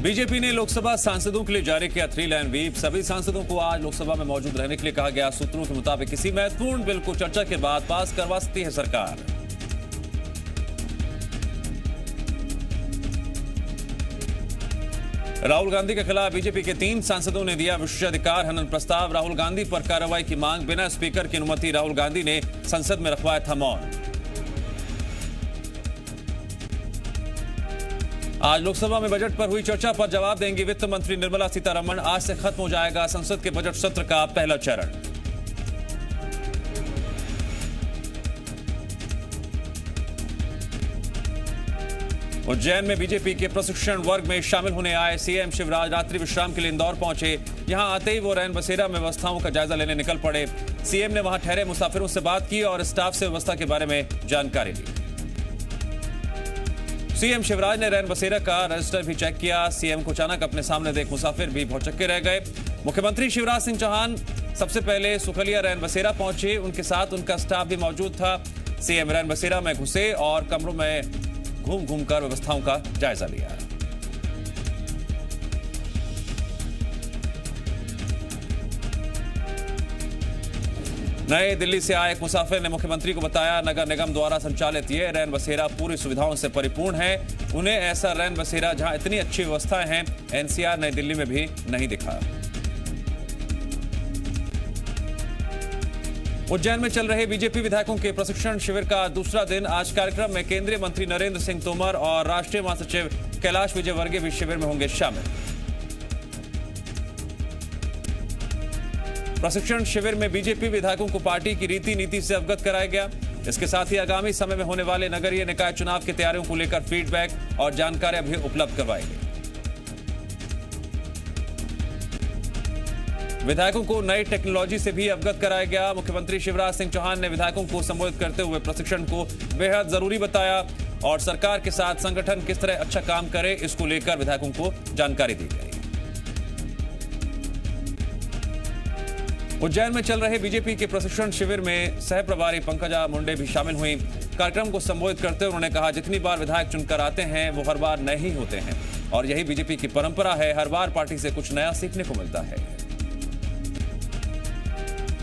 BJP ने लोकसभा सांसदों के लिए जारी किया 3 लाइन व्हीप। सभी सांसदों को आज लोकसभा में मौजूद रहने के लिए कहा गया। सूत्रों के मुताबिक किसी महत्वपूर्ण बिल को चर्चा के बाद पास करवा सकती है सरकार। राहुल गांधी के खिलाफ बीजेपी के 3 सांसदों ने दिया विशेषाधिकार हनन प्रस्ताव। राहुल गांधी पर कार्रवाई की मांग। बिना स्पीकर की अनुमति राहुल गांधी ने संसद में रखवाया था मौन। आज लोकसभा में बजट पर हुई चर्चा पर जवाब देंगी वित्त मंत्री निर्मला सीतारमण। आज से खत्म हो जाएगा संसद के बजट सत्र का पहला चरण। उज्जैन में बीजेपी के प्रशिक्षण वर्ग में शामिल होने आए सीएम शिवराज रात्रि विश्राम के लिए इंदौर पहुंचे। यहां आते ही वो रैन बसेरा में व्यवस्थाओं का जायजा लेने निकल पड़े। सीएम ने वहां ठहरे मुसाफिरों से बात की और स्टाफ से व्यवस्था के बारे में जानकारी ली। सीएम शिवराज ने रैन बसेरा का रजिस्टर भी चेक किया। सीएम को अचानक अपने सामने देख मुसाफिर भी भौचक्के रह गए। मुख्यमंत्री शिवराज सिंह चौहान सबसे पहले सुखलिया रैन बसेरा पहुंचे। उनके साथ उनका स्टाफ भी मौजूद था। सीएम रैन बसेरा में घुसे और कमरों में घूम घूमकर व्यवस्थाओं का जायजा लिया। नई दिल्ली से आए एक मुसाफिर ने मुख्यमंत्री को बताया नगर निगम द्वारा संचालित ये रैन बसेरा पूरी सुविधाओं से परिपूर्ण है। उन्हें ऐसा रैन बसेरा जहां इतनी अच्छी व्यवस्थाएं हैं एनसीआर नई दिल्ली में भी नहीं दिखा। उज्जैन में चल रहे बीजेपी विधायकों के प्रशिक्षण शिविर का दूसरा दिन। आज कार्यक्रम में केंद्रीय मंत्री नरेंद्र सिंह तोमर और राष्ट्रीय महासचिव कैलाश विजयवर्गीय भी शिविर में होंगे शामिल। प्रशिक्षण शिविर में बीजेपी विधायकों को पार्टी की रीति नीति से अवगत कराया गया। इसके साथ ही आगामी समय में होने वाले नगरीय निकाय चुनाव की तैयारियों को लेकर फीडबैक और जानकारियां भी उपलब्ध करवाई गई। विधायकों को नई टेक्नोलॉजी से भी अवगत कराया गया। मुख्यमंत्री शिवराज सिंह चौहान ने विधायकों को संबोधित करते हुए प्रशिक्षण को बेहद जरूरी बताया और सरकार के साथ संगठन किस तरह अच्छा काम करे इसको लेकर विधायकों को जानकारी दी गई। उज्जैन में चल रहे बीजेपी के प्रशिक्षण शिविर में सह प्रभारी पंकजा मुंडे भी शामिल हुई। कार्यक्रम को संबोधित करते हुए उन्होंने कहा जितनी बार विधायक चुनकर आते हैं वो हर बार नए ही होते हैं और यही बीजेपी की परंपरा है। हर बार पार्टी से कुछ नया सीखने को मिलता है।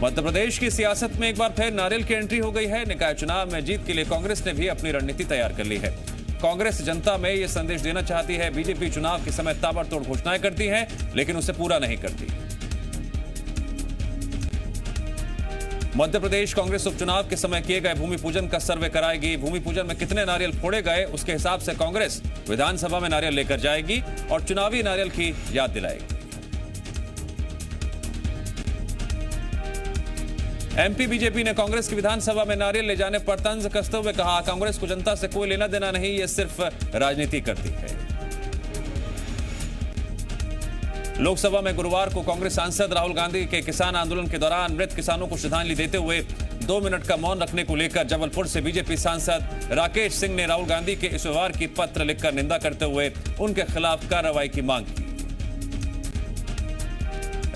मध्य प्रदेश की सियासत में एक बार फिर नारियल की एंट्री हो गई है। निकाय चुनाव में जीत के लिए कांग्रेस ने भी अपनी रणनीति तैयार कर ली है। कांग्रेस जनता में यह संदेश देना चाहती है बीजेपी चुनाव के समय ताबड़तोड़ घोषणाएं करती है लेकिन उसे पूरा नहीं करती। मध्य प्रदेश कांग्रेस उपचुनाव के समय किए गए भूमि पूजन का सर्वे कराएगी। भूमि पूजन में कितने नारियल फोड़े गए उसके हिसाब से कांग्रेस विधानसभा में नारियल लेकर जाएगी और चुनावी नारियल की याद दिलाएगी। एमपी बीजेपी ने कांग्रेस की विधानसभा में नारियल ले जाने पर तंज कसते हुए कहा कांग्रेस को जनता से कोई लेना देना नहीं, ये सिर्फ राजनीति करती है। लोकसभा में गुरुवार को कांग्रेस सांसद राहुल गांधी के किसान आंदोलन के दौरान मृत किसानों को श्रद्धांजलि देते हुए 2 मिनट का मौन रखने को लेकर जबलपुर से बीजेपी सांसद राकेश सिंह ने राहुल गांधी के इस व्यवहार की पत्र लिखकर निंदा करते हुए उनके खिलाफ कार्रवाई की मांग की।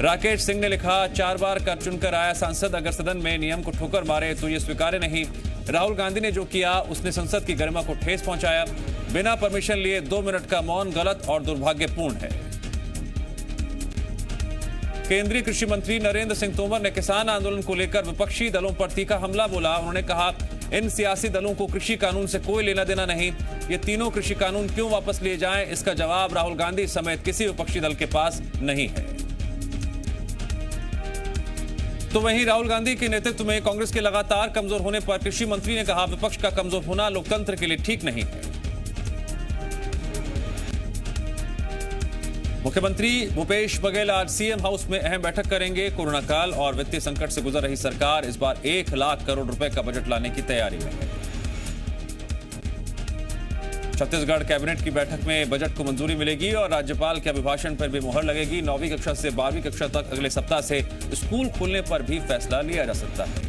राकेश सिंह ने लिखा 4 बार का चुनकर आया सांसद अगर सदन में नियम को ठोकर मारे तो ये स्वीकार्य नहीं। राहुल गांधी ने जो किया उसने संसद की गरिमा को ठेस पहुंचाया। बिना परमिशन लिए 2 मिनट का मौन गलत और दुर्भाग्यपूर्ण है। केंद्रीय कृषि मंत्री नरेंद्र सिंह तोमर ने किसान आंदोलन को लेकर विपक्षी दलों पर तीखा हमला बोला। उन्होंने कहा इन सियासी दलों को कृषि कानून से कोई लेना देना नहीं। ये तीनों कृषि कानून क्यों वापस लिए जाएं इसका जवाब राहुल गांधी समेत किसी विपक्षी दल के पास नहीं है। तो वहीं राहुल गांधी के नेतृत्व में कांग्रेस के लगातार कमजोर होने पर कृषि मंत्री ने कहा विपक्ष का कमजोर होना लोकतंत्र के लिए ठीक नहीं है। मुख्यमंत्री भूपेश बघेल आज सीएम हाउस में अहम बैठक करेंगे। कोरोना काल और वित्तीय संकट से गुजर रही सरकार इस बार 1 लाख करोड़ रुपए का बजट लाने की तैयारी में है। छत्तीसगढ़ कैबिनेट की बैठक में बजट को मंजूरी मिलेगी और राज्यपाल के अभिभाषण पर भी मुहर लगेगी। 9वीं कक्षा से 12वीं कक्षा तक अगले सप्ताह से स्कूल खोलने पर भी फैसला लिया जा सकता है।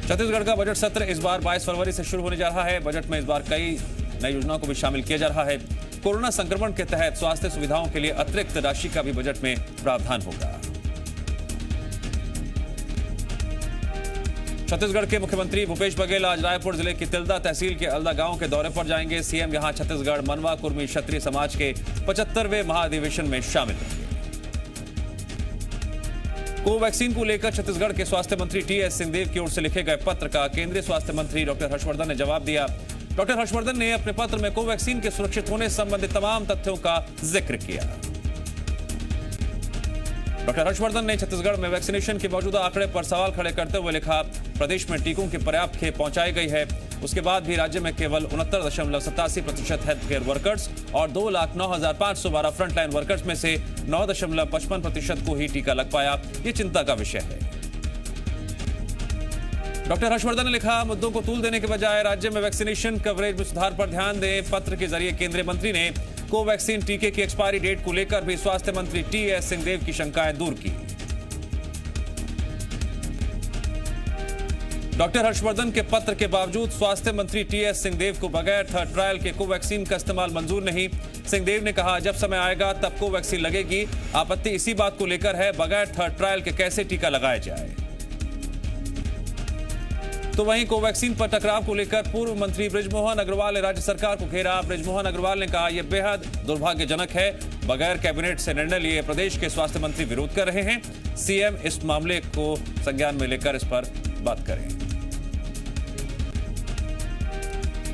छत्तीसगढ़ का बजट सत्र इस बार 22 फरवरी से शुरू होने जा रहा है। बजट में इस बार कई नई योजनाओं को भी शामिल किया जा रहा है। कोरोना संक्रमण के तहत स्वास्थ्य सुविधाओं के लिए अतिरिक्त राशि का भी बजट में प्रावधान होगा। छत्तीसगढ़ के मुख्यमंत्री भूपेश बघेल आज रायपुर जिले की तिल्दा तहसील के अलदा गांव के दौरे पर जाएंगे। सीएम यहां छत्तीसगढ़ मनवा कुर्मी क्षत्रिय समाज के 75वें महाधिवेशन में शामिल होंगे। कोवैक्सीन को लेकर छत्तीसगढ़ के स्वास्थ्य मंत्री टीएस सिंहदेव की ओर से लिखे गए पत्र का केंद्रीय स्वास्थ्य मंत्री डॉक्टर हर्षवर्धन ने जवाब दिया। डॉक्टर हर्षवर्धन ने अपने पत्र में कोवैक्सीन के सुरक्षित होने से संबंधित तमाम तथ्यों का जिक्र किया। डॉक्टर हर्षवर्धन ने छत्तीसगढ़ में वैक्सीनेशन के मौजूदा आंकड़े पर सवाल खड़े करते हुए लिखा, प्रदेश में टीकों की पर्याप्त खेप पहुंचाई गई है, उसके बाद भी राज्य में केवल 69.87% हेल्थ केयर वर्कर्स और 2,09,512 फ्रंटलाइन वर्कर्स में से 9.55% को ही टीका लग पाया। ये चिंता का विषय है। डॉक्टर हर्षवर्धन ने लिखा, मुद्दों को तूल देने के बजाय राज्य में वैक्सीनेशन कवरेज में सुधार पर ध्यान दें। पत्र के जरिए केंद्रीय मंत्री ने कोवैक्सीन टीके की एक्सपायरी डेट को लेकर भी स्वास्थ्य मंत्री टीएस सिंहदेव की शंकाएं दूर की। डॉक्टर हर्षवर्धन के पत्र के बावजूद स्वास्थ्य मंत्री टीएस सिंहदेव को बगैर थर्ड ट्रायल के कोवैक्सीन का इस्तेमाल मंजूर नहीं। सिंहदेव ने कहा, जब समय आएगा तब कोवैक्सीन लगेगी। आपत्ति इसी बात को लेकर है, बगैर थर्ड ट्रायल के कैसे टीका लगाया जाए। तो वहीं कोवैक्सीन पर टकराव को लेकर पूर्व मंत्री बृजमोहन अग्रवाल ने राज्य सरकार को घेरा। बृजमोहन अग्रवाल ने कहा, यह बेहद दुर्भाग्यजनक है, बगैर कैबिनेट से निर्णय लिए प्रदेश के स्वास्थ्य मंत्री विरोध कर रहे हैं। सीएम इस मामले को संज्ञान में लेकर इस पर बात करें।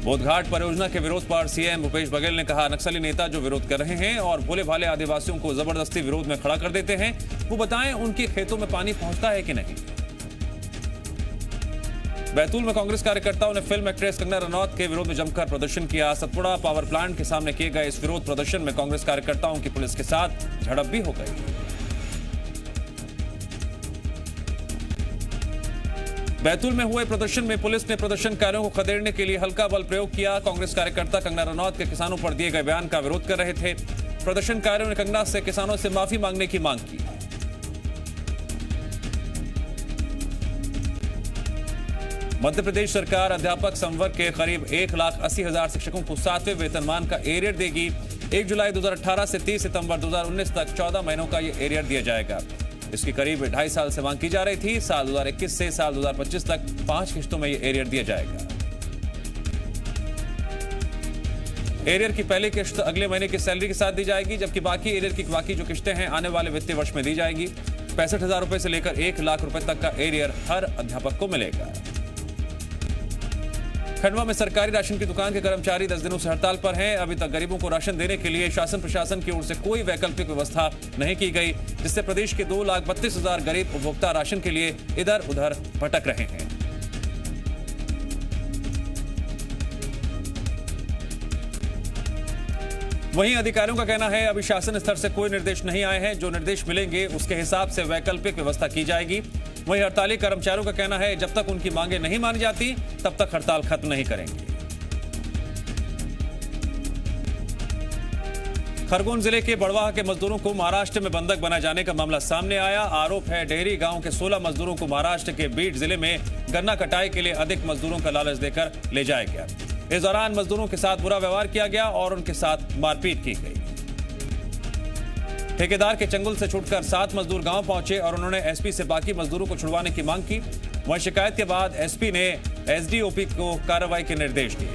बोधघाट परियोजना के विरोध पर सीएम भूपेश बघेल ने कहा, नक्सली नेता जो विरोध कर रहे हैं और भोले भाले आदिवासियों को जबरदस्ती विरोध में खड़ा कर देते हैं, वो बताएं उनके खेतों में पानी पहुंचता है कि नहीं। बैतूल में कांग्रेस कार्यकर्ताओं ने फिल्म एक्ट्रेस कंगना रनौत के विरोध में जमकर प्रदर्शन किया। सतपुड़ा पावर प्लांट के सामने किए गए इस विरोध प्रदर्शन में कांग्रेस कार्यकर्ताओं की पुलिस के साथ झड़प भी हो गई। बैतूल में हुए प्रदर्शन में पुलिस ने प्रदर्शनकारियों को खदेड़ने के लिए हल्का बल प्रयोग किया। कांग्रेस कार्यकर्ता कंगना रनौत के किसानों पर दिए गए बयान का विरोध कर रहे थे। प्रदर्शनकारियों ने कंगना से किसानों से माफी मांगने की मांग की। मध्य प्रदेश सरकार अध्यापक संवर्ग के करीब 1,80,000 शिक्षकों को 7वें वेतनमान का एरियर देगी। 1 जुलाई 2018 से 30 सितंबर 2019 तक 14 महीनों का ये एरियर दिया जाएगा। इसकी करीब 2.5 साल से मांग की जा रही थी। साल 2021 से साल 2025 तक 5 किश्तों में ये एरियर दिया जाएगा। एरियर की पहली किश्त अगले महीने की सैलरी के साथ दी जाएगी, जबकि बाकी एरियर की बाकी जो किश्तें हैं आने वाले वित्तीय वर्ष में दी जाएगी। 65,000 रुपए से लेकर 1 लाख रुपए तक का एरियर हर अध्यापक को मिलेगा। खंडवा में सरकारी राशन की दुकान के कर्मचारी 10 दिनों से हड़ताल पर हैं। अभी तक गरीबों को राशन देने के लिए शासन प्रशासन की ओर से कोई वैकल्पिक व्यवस्था नहीं की गई, जिससे प्रदेश के 2,32,000 गरीब उपभोक्ता राशन के लिए इधर उधर भटक रहे हैं। वहीं अधिकारियों का कहना है, अभी शासन स्तर से कोई निर्देश नहीं आए हैं। जो निर्देश मिलेंगे उसके हिसाब से वैकल्पिक व्यवस्था की जाएगी। वहीं हड़ताली कर्मचारियों का कहना है, जब तक उनकी मांगें नहीं मानी जाती तब तक हड़ताल खत्म नहीं करेंगे। खरगोन जिले के बड़वाह के मजदूरों को महाराष्ट्र में बंधक बनाए जाने का मामला सामने आया। आरोप है, डेहरी गांव के 16 मजदूरों को महाराष्ट्र के बीड जिले में गन्ना कटाई के लिए अधिक मजदूरों का लालच देकर ले जाया गया। इस दौरान मजदूरों के साथ बुरा व्यवहार किया गया और उनके साथ मारपीट की गई। ठेकेदार के चंगुल से छूटकर 7 मजदूर गांव पहुंचे और उन्होंने एसपी से बाकी मजदूरों को छुड़वाने की मांग की। वहीं शिकायत के बाद एसपी ने एसडीओपी को कार्रवाई के निर्देश दिए।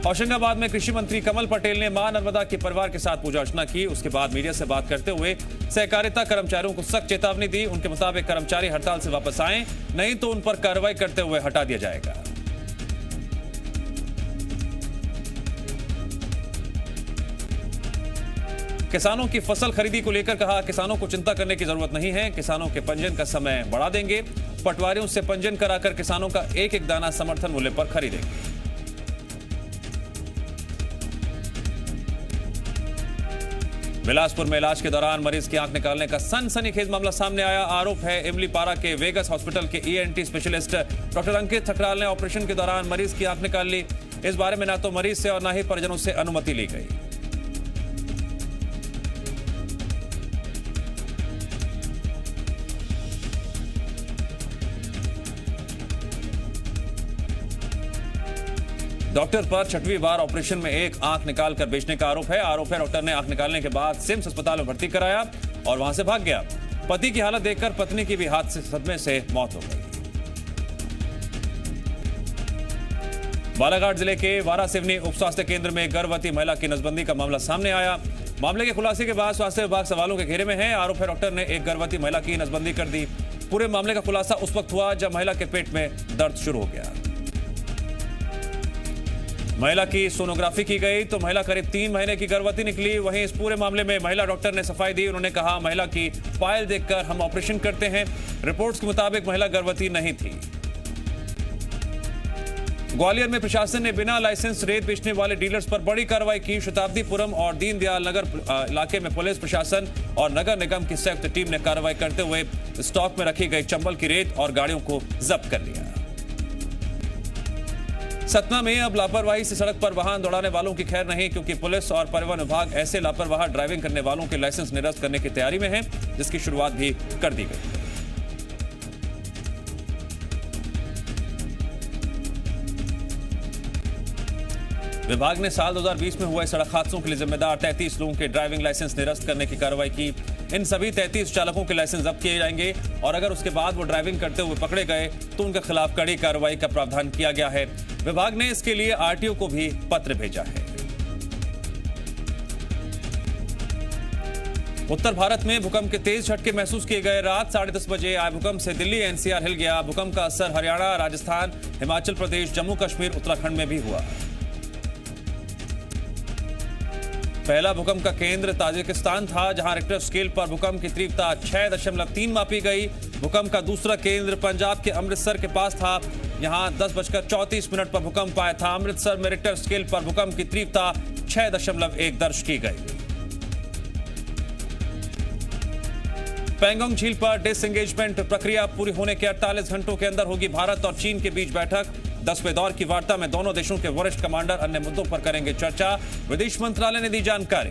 होशंगाबाद में कृषि मंत्री कमल पटेल ने मां नर्मदा के परिवार के साथ पूजा अर्चना की। उसके बाद मीडिया से बात करते हुए सहकारिता कर्मचारियों को सख्त चेतावनी दी। उनके मुताबिक कर्मचारी हड़ताल से वापस आए, नहीं तो उन पर कार्रवाई करते हुए हटा दिया जाएगा। किसानों की फसल खरीदी को लेकर कहा, किसानों को चिंता करने की जरूरत नहीं है, किसानों के पंजीयन का समय बढ़ा देंगे। पटवारियों से पंजीयन कराकर किसानों का एक एक दाना समर्थन मूल्य पर खरीदेंगे। बिलासपुर में इलाज के दौरान मरीज की आंख निकालने का सनसनीखेज मामला सामने आया। आरोप है, इमलीपारा के वेगस हॉस्पिटल के ईएनटी स्पेशलिस्ट डॉक्टर अंकित ठकराल ने ऑपरेशन के दौरान मरीज की आंख निकाल ली। इस बारे में ना तो मरीज से और ना ही परिजनों से अनुमति ली गई। डॉक्टर पर 6वीं बार ऑपरेशन में एक आंख निकालकर बेचने का आरोप है। डॉक्टर ने आंख निकालने के बाद सिम्स अस्पताल में भर्ती कराया और वहां से भाग गया। पति की हालत देखकर पत्नी की भी हादसे सदमे से मौत हो गई। बालाघाट जिले के वारासिवनी उप स्वास्थ्य केंद्र में गर्भवती महिला की नसबंदी का मामला सामने आया। मामले के खुलासे के बाद स्वास्थ्य विभाग सवालों के घेरे में है। आरोप है डॉक्टर ने एक गर्भवती महिला की नसबंदी कर दी। पूरे मामले का खुलासा उस वक्त हुआ जब महिला के पेट में दर्द शुरू हो गया। महिला की सोनोग्राफी की गई तो महिला करीब 3 महीने की गर्भवती निकली। वहीं इस पूरे मामले में महिला डॉक्टर ने सफाई दी। उन्होंने कहा, महिला की फाइल देखकर हम ऑपरेशन करते हैं। रिपोर्ट्स के मुताबिक महिला गर्भवती नहीं थी। ग्वालियर में प्रशासन ने बिना लाइसेंस रेत बेचने वाले डीलर्स पर बड़ी कार्रवाई की। शताब्दीपुरम और दीनदयाल नगर इलाके में पुलिस प्रशासन और नगर निगम की संयुक्त टीम ने कार्रवाई करते हुए स्टॉक में रखी गई चंबल की रेत और गाड़ियों को जब्त कर लिया। सतना में अब लापरवाही से सड़क पर वाहन दौड़ाने वालों की खैर नहीं, क्योंकि पुलिस और परिवहन विभाग ऐसे लापरवाह ड्राइविंग करने वालों के लाइसेंस निरस्त करने की तैयारी में है, जिसकी शुरुआत भी कर दी गई। विभाग ने साल 2020 में हुए सड़क हादसों के लिए जिम्मेदार 33 लोगों के ड्राइविंग लाइसेंस निरस्त करने की कार्रवाई की। इन सभी 33 चालकों के लाइसेंस जब्त किए जाएंगे और अगर उसके बाद वो ड्राइविंग करते हुए पकड़े गए तो उनके खिलाफ कड़ी कार्रवाई का प्रावधान किया गया है। विभाग ने इसके लिए आरटीओ को भी पत्र भेजा है। उत्तर भारत में भूकंप के तेज झटके महसूस किए गए। रात 10:30 बजे आए भूकंप से दिल्ली एनसीआर हिल गया। भूकंप का असर हरियाणा, राजस्थान, हिमाचल प्रदेश, जम्मू कश्मीर, उत्तराखंड में भी हुआ। पहला भूकंप का केंद्र ताजिकिस्तान था, जहां रिक्टर स्केल पर भूकंप की तीव्रता 6.3 मापी गई। भूकंप का दूसरा केंद्र पंजाब के अमृतसर के पास था। यहां 10:34 पर भूकंप आया था। अमृतसर में रिक्टर स्केल पर भूकंप की तीव्रता 6.1 दर्ज की गई। पैंगोंग झील पर डिसएंगेजमेंट प्रक्रिया पूरी होने के 48 घंटों के अंदर होगी भारत और चीन के बीच बैठक। 10वें दौर की वार्ता में दोनों देशों के वरिष्ठ कमांडर अन्य मुद्दों पर करेंगे चर्चा। विदेश मंत्रालय ने दी जानकारी।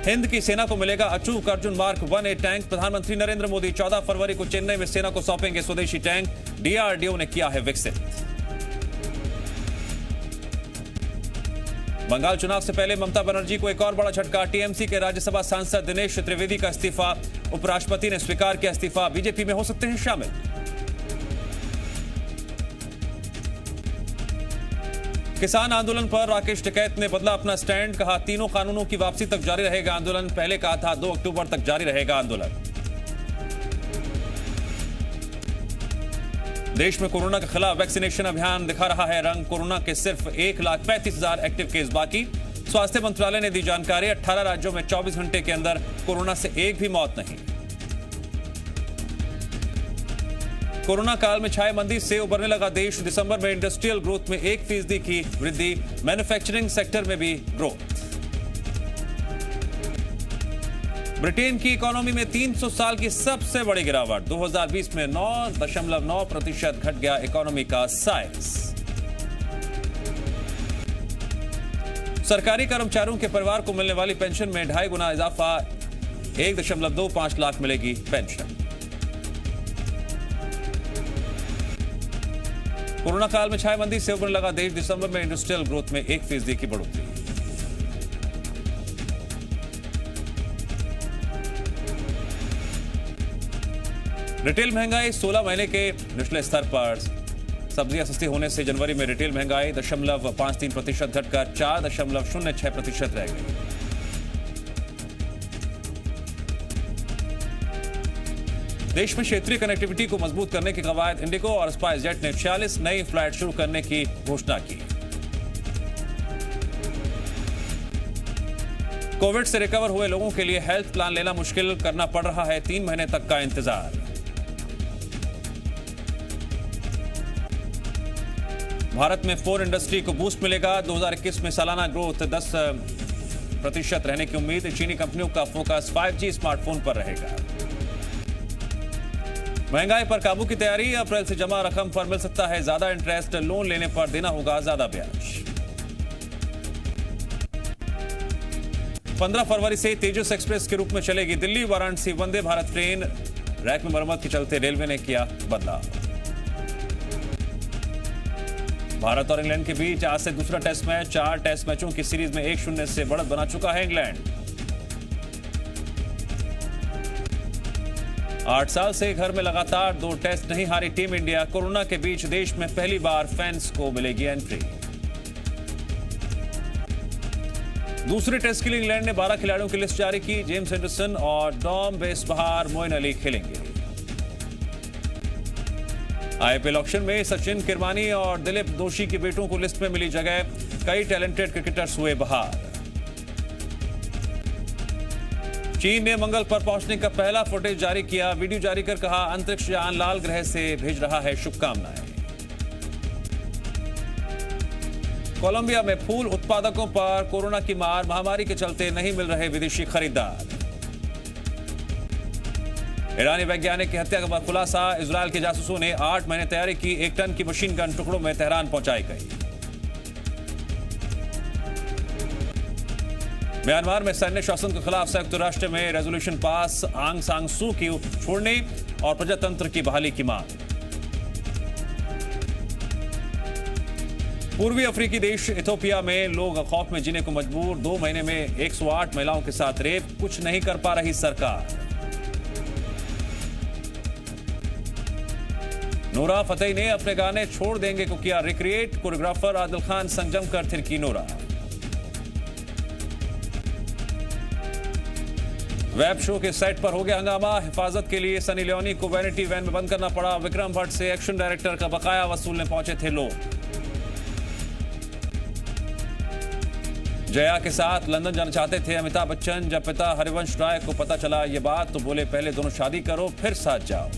हिंद की सेना को मिलेगा अचूक अर्जुन मार्क 1A टैंक। प्रधानमंत्री नरेंद्र मोदी 14 फरवरी को चेन्नई में सेना को सौंपेंगे स्वदेशी टैंक। डीआरडीओ ने किया है विकसित। बंगाल चुनाव से पहले ममता बनर्जी को एक और बड़ा झटका। टीएमसी के राज्यसभा सांसद दिनेश त्रिवेदी का इस्तीफा। उपराष्ट्रपति ने स्वीकार किया इस्तीफा। बीजेपी में हो सकते हैं शामिल। किसान आंदोलन पर राकेश टिकैत ने बदला अपना स्टैंड। कहा, तीनों कानूनों की वापसी तक जारी रहेगा आंदोलन। पहले कहा था 2 अक्टूबर तक जारी रहेगा आंदोलन। देश में कोरोना के खिलाफ वैक्सीनेशन अभियान दिखा रहा है रंग। कोरोना के सिर्फ 1,35,000 एक्टिव केस बाकी। स्वास्थ्य मंत्रालय ने दी जानकारी। 18 राज्यों में 24 घंटे के अंदर कोरोना से एक भी मौत नहीं। कोरोना काल में छाए मंदी से उबरने लगा देश। दिसंबर में इंडस्ट्रियल ग्रोथ में 1% की वृद्धि। मैन्युफैक्चरिंग सेक्टर में भी ग्रोथ। ब्रिटेन की इकोनॉमी में 300 साल की सबसे बड़ी गिरावट। 2020 में 9.9% घट गया इकोनॉमी का साइज। सरकारी कर्मचारियों के परिवार को मिलने वाली पेंशन में 2.5 गुना इजाफा। 1.25 लाख मिलेगी पेंशन। कोरोना काल में छाए मंदी से उबरने लगा देश। दिसंबर में इंडस्ट्रियल ग्रोथ में 1% की बढ़ोतरी। रिटेल महंगाई 16 महीने के निचले स्तर पर। सब्जियां सस्ती होने से जनवरी में रिटेल महंगाई 0.53% घटकर 4.06% रह गई। देश में क्षेत्रीय कनेक्टिविटी को मजबूत करने की कवायद। इंडिगो और स्पाइस जेट ने 46 नई फ्लाइट शुरू करने की घोषणा की। कोविड से रिकवर हुए लोगों के लिए हेल्थ प्लान लेना मुश्किल करना पड़ रहा है। 3 महीने तक का इंतजार। भारत में फोन इंडस्ट्री को बूस्ट मिलेगा। 2021 में सालाना ग्रोथ 10% रहने की उम्मीद। चीनी कंपनियों का फोकस 5G स्मार्टफोन पर रहेगा। महंगाई पर काबू की तैयारी। अप्रैल से जमा रकम पर मिल सकता है ज्यादा इंटरेस्ट। लोन लेने पर देना होगा ज्यादा ब्याज। 15 फरवरी से तेजस एक्सप्रेस के रूप में चलेगी दिल्ली वाराणसी वंदे भारत ट्रेन। रैक में मरम्मत के चलते रेलवे ने किया बदलाव। भारत और इंग्लैंड के बीच आज से दूसरा टेस्ट मैच। 4 टेस्ट मैचों की सीरीज में 1-0 से बढ़त बना चुका है इंग्लैंड। 8 साल से घर में लगातार 2 टेस्ट नहीं हारी टीम इंडिया। कोरोना के बीच देश में पहली बार फैंस को मिलेगी एंट्री। दूसरे टेस्ट के लिए इंग्लैंड ने 12 खिलाड़ियों की लिस्ट जारी की। जेम्स एंडरसन और डॉम बेसबहार, मोइन अली खेलेंगे। आईपीएल ऑक्शन में सचिन किरमानी और दिलीप दोषी के बेटों को लिस्ट में मिली जगह। कई टैलेंटेड क्रिकेटर्स हुए बहार। चीन ने मंगल पर पहुंचने का पहला फुटेज जारी किया। वीडियो जारी कर कहा, अंतरिक्ष यान लाल ग्रह से भेज रहा है शुभकामनाएं। कोलंबिया में फूल उत्पादकों पर कोरोना की मार। महामारी के चलते नहीं मिल रहे विदेशी खरीदार। ईरानी वैज्ञानिक की हत्या का खुलासा। इजरायल के जासूसों ने 8 महीने तैयारी की। 1 टन की मशीन गन टुकड़ों में तेहरान पहुंचाई गई। म्यांमार में सैन्य शासन के खिलाफ संयुक्त राष्ट्र में रेजोल्यूशन पास। आंग सांग सू की छोड़ने और प्रजातंत्र की बहाली की मांग। पूर्वी अफ्रीकी देश इथियोपिया में लोग खौफ में जीने को मजबूर। 2 महीने में 108 महिलाओं के साथ रेप। कुछ नहीं कर पा रही सरकार। नूरा फतेही ने अपने गाने छोड़ देंगे को किया रिक्रिएट। कोरियोग्राफर आदिल खान संजम कर थिरकी नूरा। वेब शो के सेट पर हो गया हंगामा। हिफाजत के लिए सनी लियोनी को वैनिटी वैन में बंद करना पड़ा। विक्रम भट्ट से एक्शन डायरेक्टर का बकाया वसूलने पहुंचे थे लोग। जया के साथ लंदन जाना चाहते थे अमिताभ बच्चन। जब पिता हरिवंश राय को पता चला ये बात तो बोले पहले दोनों शादी करो फिर साथ जाओ।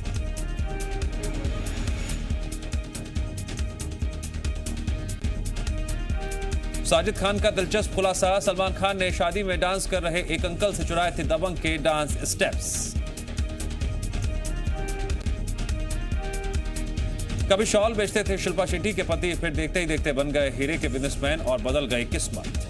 साजिद खान का दिलचस्प खुलासा। सलमान खान ने शादी में डांस कर रहे एक अंकल से चुराए थे दबंग के डांस स्टेप्स। कभी शॉल बेचते थे शिल्पा शेट्टी के पति, फिर देखते ही देखते बन गए हीरे के बिजनेसमैन और बदल गई किस्मत।